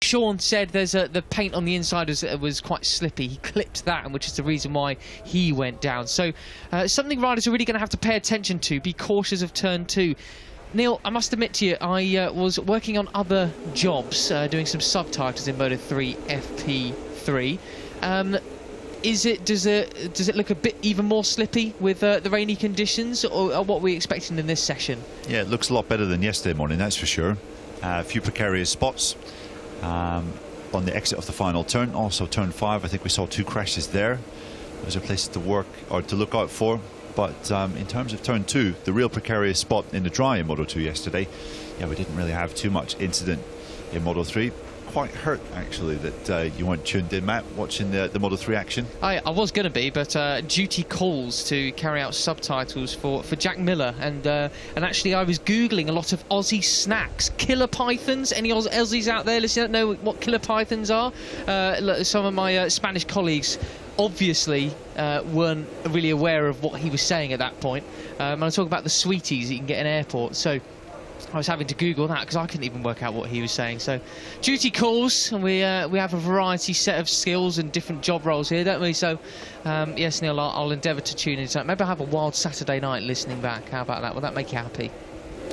Sean said the paint on the inside was quite slippy. He clipped that, which is the reason why he went down. So something riders are really going to have to pay attention to. Be cautious of turn 2. Neil, I must admit to you, I was working on other jobs, doing some subtitles in Moto3 FP3. Does it look a bit even more slippy with the rainy conditions, or what are we expecting in this session? Yeah, it looks a lot better than yesterday morning, that's for sure. A few precarious spots on the exit of the final turn. Also turn 5, I think we saw 2 crashes there. Those are places to work or to look out for. But in terms of turn 2, the real precarious spot in the dry in Moto2 yesterday, yeah, we didn't really have too much incident in Moto3. Quite hurt actually that you weren't tuned in, Matt, watching the Moto3 action. I was going to be, but duty calls to carry out subtitles for Jack Miller, and actually I was googling a lot of Aussie snacks, killer pythons. Any Aussies out there listening that know what killer pythons are? Some of my Spanish colleagues obviously weren't really aware of what he was saying at that point. I talk about the sweeties you can get in airports, so I was having to Google that because I couldn't even work out what he was saying. So, duty calls, and we have a variety set of skills and different job roles here, don't we? So, yes, Neil, I'll endeavour to tune into that. Maybe I'll have a wild Saturday night listening back. How about that? Will that make you happy?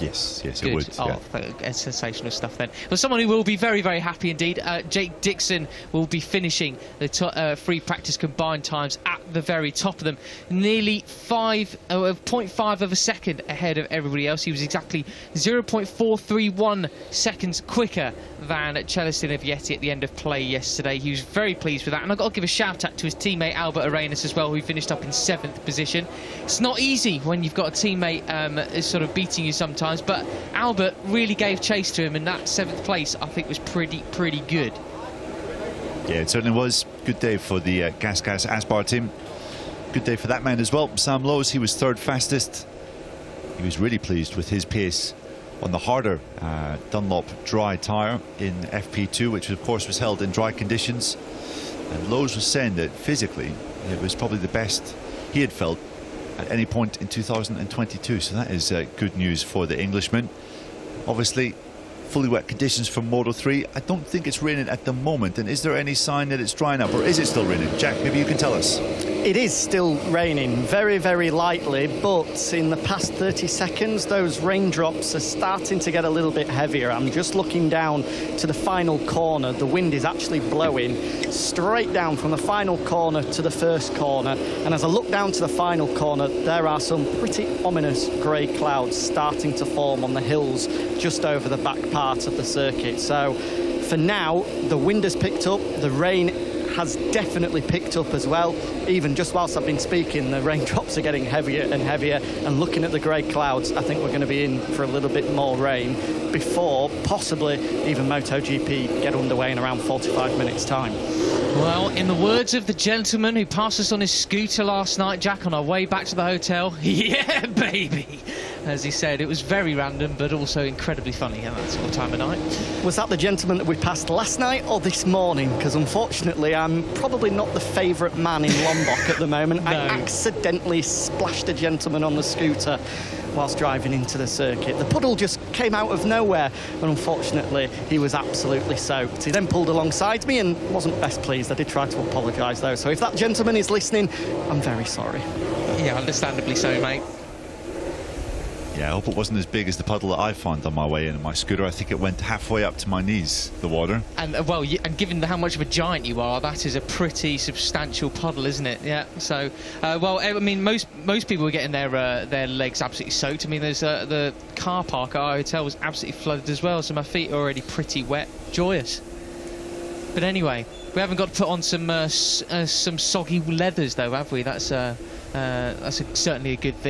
Yes, Good. It would. Oh, yeah. Sensational stuff then. Well, someone who will be very, very happy indeed. Jake Dixon will be finishing the free practice combined times at the very top of them. Nearly 0.5 of a second ahead of everybody else. He was exactly 0.431 seconds quicker than Celestino Vietti at the end of play yesterday. He was very pleased with that. And I've got to give a shout out to his teammate Albert Arenas as well, who finished up in 7th position. It's not easy when you've got a teammate sort of beating you sometimes. But Albert really gave chase to him, and that 7th place I think was pretty good. Yeah, it certainly was. Good day for the Gas Asbar team. Good day for that man as well. Sam Lowes, he was 3rd fastest. He was really pleased with his pace on the harder Dunlop dry tyre in FP2, which of course was held in dry conditions. And Lowes was saying that physically it was probably the best he had felt at any point in 2022, so that is good news for the Englishman. Obviously, fully wet conditions for Moto3. I don't think it's raining at the moment, and is there any sign that it's drying up, or is it still raining? Jack, maybe you can tell us. It is still raining, very, very lightly, but in the past 30 seconds, those raindrops are starting to get a little bit heavier. I'm just looking down to the final corner. The wind is actually blowing straight down from the final corner to the first corner. And as I look down to the final corner, there are some pretty ominous grey clouds starting to form on the hills just over the back part of the circuit. So for now, the wind has picked up, the rain has definitely picked up as well. Even just whilst I've been speaking, the raindrops are getting heavier and heavier, and looking at the grey clouds, I think we're going to be in for a little bit more rain before possibly even MotoGP get underway in around 45 minutes time. Well, in the words of the gentleman who passed us on his scooter last night, Jack, on our way back to the hotel, yeah, baby! As he said, it was very random, but also incredibly funny at that sort of time of night. Was that the gentleman that we passed last night or this morning? Because unfortunately, I'm probably not the favourite man in Lombok at the moment. No. I accidentally splashed a gentleman on the scooter whilst driving into the circuit. The puddle just came out of nowhere, and unfortunately, he was absolutely soaked. He then pulled alongside me and wasn't best pleased. I did try to apologise, though. So if that gentleman is listening, I'm very sorry. Yeah, understandably so, mate. Yeah, I hope it wasn't as big as the puddle that I found on my way in my scooter. I think it went halfway up to my knees, the water. And well, and given how much of a giant you are, that is a pretty substantial puddle, isn't it? Yeah. So, well, I mean, most people were getting their legs absolutely soaked. I mean, there's the car park at our hotel was absolutely flooded as well, so my feet are already pretty wet. Joyous. But anyway, we haven't got to put on some soggy leathers though, have we? That's certainly a good thing.